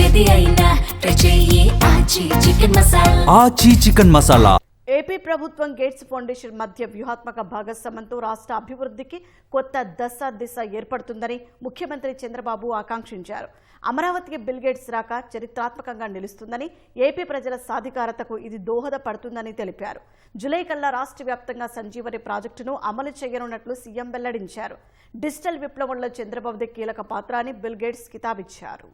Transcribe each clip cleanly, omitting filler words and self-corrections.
ఏది అయినా ట్రై చెయ్యి ఆచి చికెన్ మసాలా. ఆచి చికెన్ మసాలా. ఏపీ ప్రభుత్వం గేట్స్ ఫౌండేషన్ మధ్య వ్యూహాత్మక భాగస్వామ్యంతో రాష్ట్ర అభివృద్ధికి కొత్త దిశ ఏర్పడుతుందని ముఖ్యమంత్రి చంద్రబాబు ఆకాంక్షించారు. అమరావతికి బిల్ గేట్స్ రాక చరిత్రాత్మకంగా నిలుస్తుందని, ఏపీ ప్రజల సాధికారతకు ఇది దోహదపడుతుందని తెలిపారు. జూలై కల్లా రాష్ట్ర వ్యాప్తంగా సంజీవని ప్రాజెక్టును అమలు చేయనున్నట్లు సీఎం వెల్లడించారు. డిజిటల్ విప్లవంలో చంద్రబాబుది కీలక పాత్ర అని బిల్ గేట్స్ కితాబిచ్చారు.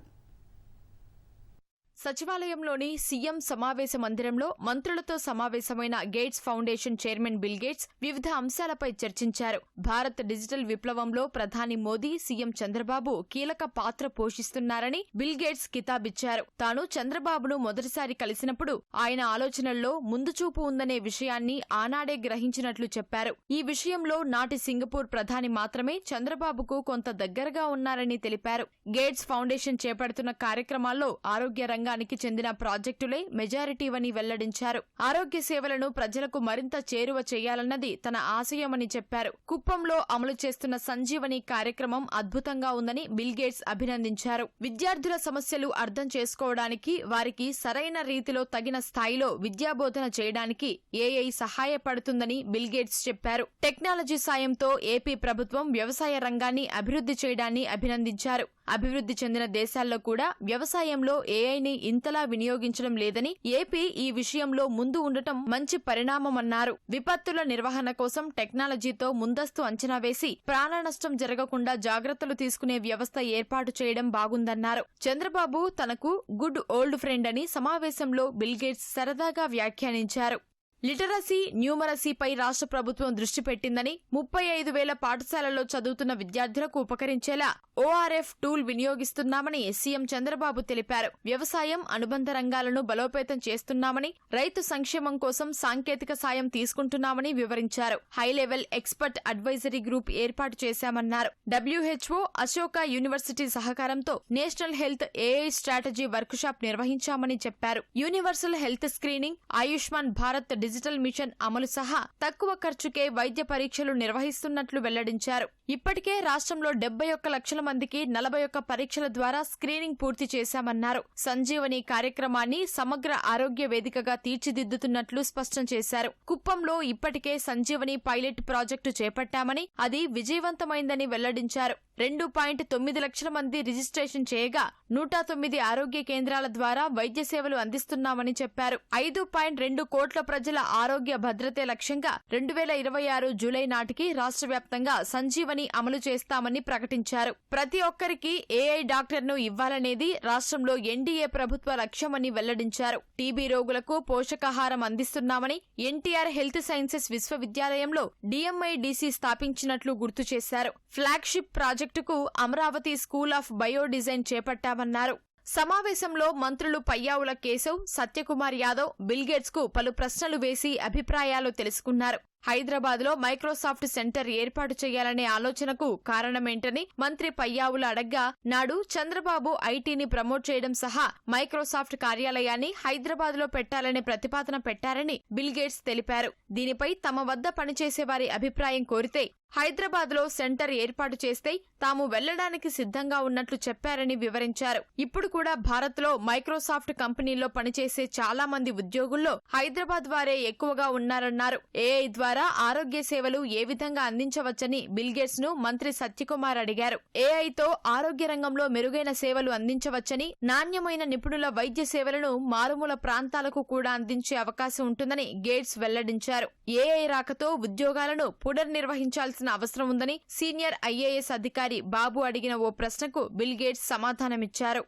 సచివాలయంలోని సీఎం సమావేశ మందిరంలో మంత్రులతో సమావేశమైన gates foundation chairman bill gates వివిధ అంశాలపై చర్చించారు. భారత్ డిజిటల్ విప్లవంలో ప్రధాని మోదీ, సీఎం చంద్రబాబు కీలక పాత్ర పోషిస్తున్నారని బిల్ గేట్స్ కితాబిచ్చారు. తాను చంద్రబాబును మొదటిసారి కలిసినప్పుడు ఆయన ఆలోచనల్లో ముందుచూపు ఉందనే విషయాన్ని ఆనాడే గ్రహించినట్లు చెప్పారు. ఈ విషయంలో నాటి సింగపూర్ ప్రధాని మాత్రమే చంద్రబాబుకు కొంత దగ్గరగా ఉన్నారని తెలిపారు. గేట్స్ ఫౌండేషన్ చేపడుతున్న కార్యక్రమాల్లో ఆరోగ్య రంగానికి చెందిన ప్రాజెక్టులే మెజారిటీవని వెల్లడించారు. ఆరోగ్య సేవలను ప్రజలకు మరింత చేరువ చేయాలన్నది తన ఆశయమని చెప్పారు. కుప్పంలో అమలు చేస్తున్న సంజీవని కార్యక్రమం అద్భుతంగా ఉందని బిల్ గేట్స్ అభినందించారు. విద్యార్థుల సమస్యలు అర్థం చేసుకోవడానికి, వారికి సరైన రీతిలో తగిన స్థాయిలో విద్యాబోధన చేయడానికి ఏఐ సహాయపడుతుందని బిల్ గేట్స్ చెప్పారు. టెక్నాలజీ సాయంతో ఏపీ ప్రభుత్వం వ్యవసాయ రంగాన్ని అభివృద్ధి చేయడాన్ని అభినందించారు. అభివృద్ధి చెందిన దేశాల్లో కూడా వ్యవసాయంలో ఏఐని ఇంతలా వినియోగించడం లేదని, ఏపీ ఈ విషయంలో ముందు ఉండటం మంచి పరిణామమన్నారు. విపత్తుల నిర్వహణ కోసం టెక్నాలజీతో ముందస్తు అంచనా వేసి ప్రాణనష్టం జరగకుండా జాగ్రత్తలు తీసుకునే వ్యవస్థ ఏర్పాటు చేయడం బాగుందన్నారు. చంద్రబాబు తనకు గుడ్ ఓల్డ్ ఫ్రెండ్ అని సమావేశంలో బిల్ గేట్స్ సరదాగా వ్యాఖ్యానించారు. లిటరసీ, న్యూమరసీపై రాష్ట్ర ప్రభుత్వం దృష్టి పెట్టిందని, 35,000 పాఠశాలల్లో చదువుతున్న విద్యార్థులకు ఉపకరించేలా ఓఆర్ఎఫ్ టూల్ వినియోగిస్తున్నామని సీఎం చంద్రబాబు తెలిపారు. వ్యవసాయం, అనుబంధ రంగాలను బలోపేతం చేస్తున్నామని, రైతు సంక్షేమం కోసం సాంకేతిక సాయం తీసుకుంటున్నామని వివరించారు. హైలెవెల్ ఎక్స్పర్ట్ అడ్వైజరీ గ్రూప్ ఏర్పాటు చేశామన్నారు. WHO, అశోక యూనివర్సిటీ సహకారంతో national health AI strategy workshop నిర్వహించామని చెప్పారు. Universal health screening, Ayushman Bharat digital mission అమలు సహా తక్కువ ఖర్చుకే వైద్య పరీక్షలు నిర్వహిస్తున్నట్లు వెల్లడించారు. ఇప్పటికే రాష్ట్రంలో 71 లక్షల మందికి 41 పరీక్షల ద్వారా స్క్రీనింగ్ పూర్తి చేశామన్నారు. సంజీవని కార్యక్రమాన్ని సమగ్ర ఆరోగ్య వేదికగా తీర్చిదిద్దుతున్నట్లు స్పష్టం చేశారు. కుప్పంలో ఇప్పటికే సంజీవని పైలట్ ప్రాజెక్టు చేపట్టామని, అది విజయవంతమైందని వెల్లడించారు. 2.9 లక్షల మంది రిజిస్ట్రేషన్ చేయగా 109 ఆరోగ్య కేంద్రాల ద్వారా వైద్య సేవలు అందిస్తున్నామని చెప్పారు. 5.2 కోట్ల ప్రజల ఆరోగ్య భద్రతే లక్ష్యంగా 2026 జూలై నాటికి రాష్ట్ర వ్యాప్తంగా సంజీవని అమలు చేస్తామని ప్రకటించారు. ప్రతి ఒక్కరికి ఏఐ డాక్టర్ను ఇవ్వాలనేది రాష్ట్రంలో ఎన్డీఏ ప్రభుత్వ లక్ష్యమని వెల్లడించారు. టీబీ రోగులకు పోషకాహారం అందిస్తున్నామని, ఎన్టీఆర్ హెల్త్ సైన్సెస్ విశ్వవిద్యాలయంలో డిఎంఐడిసి స్థాపించినట్లు గుర్తు చేశారు. ఫ్లాగ్షిప్ ప్రాజెక్టుకు Amaravati school of bio design చేపట్టామన్నారు. సమావేశంలో మంత్రులు పయ్యావుల కేశవ్, సత్యకుమార్ యాదవ్ బిల్ గేట్స్ కు పలు ప్రశ్నలు వేసి అభిప్రాయాలు తెలుసుకున్నారు. హైదరాబాద్లో మైక్రోసాఫ్ట్ సెంటర్ ఏర్పాటు చేయాలనే ఆలోచనకు కారణమేంటని మంత్రి పయ్యావుల అడగ్గా, నాడు చంద్రబాబు ఐటీని ప్రమోట్ చేయడం సహా మైక్రోసాఫ్ట్ కార్యాలయాన్ని హైదరాబాద్లో పెట్టాలనే ప్రతిపాదన పెట్టారని బిల్ గేట్స్ తెలిపారు. దీనిపై తమ వద్ద పనిచేసే వారి అభిప్రాయం కోరితే హైదరాబాద్లో సెంటర్ ఏర్పాటు చేస్తే తాము వెళ్లడానికి సిద్ధంగా ఉన్నట్లు చెప్పారని వివరించారు. ఇప్పుడు కూడా భారత్లో మైక్రోసాఫ్ట్ కంపెనీల్లో పనిచేసే చాలా మంది ఉద్యోగుల్లో హైదరాబాద్ వారే ఎక్కువగా ఉన్నారన్నారు. ఏఐ ద్వారా ఆరోగ్య సేవలు ఏ విధంగా అందించవచ్చని బిల్ గేట్స్ ను మంత్రి సత్యకుమార్ అడిగారు. ఏఐతో ఆరోగ్య రంగంలో మెరుగైన సేవలు అందించవచ్చని, నాణ్యమైన నిపుణుల వైద్య సేవలను మారుమూల ప్రాంతాలకు కూడా అందించే అవకాశం ఉంటుందని గేట్స్ వెల్లడించారు. ఏఐ రాకతో ఉద్యోగాలను పునర్నిర్వహించాల్సిన అవసరం ఉందని సీనియర్ ఐఏఎస్ అధికారి బాబు అడిగిన ఓ ప్రశ్నకు బిల్ గేట్స్ సమాధానమిచ్చారు.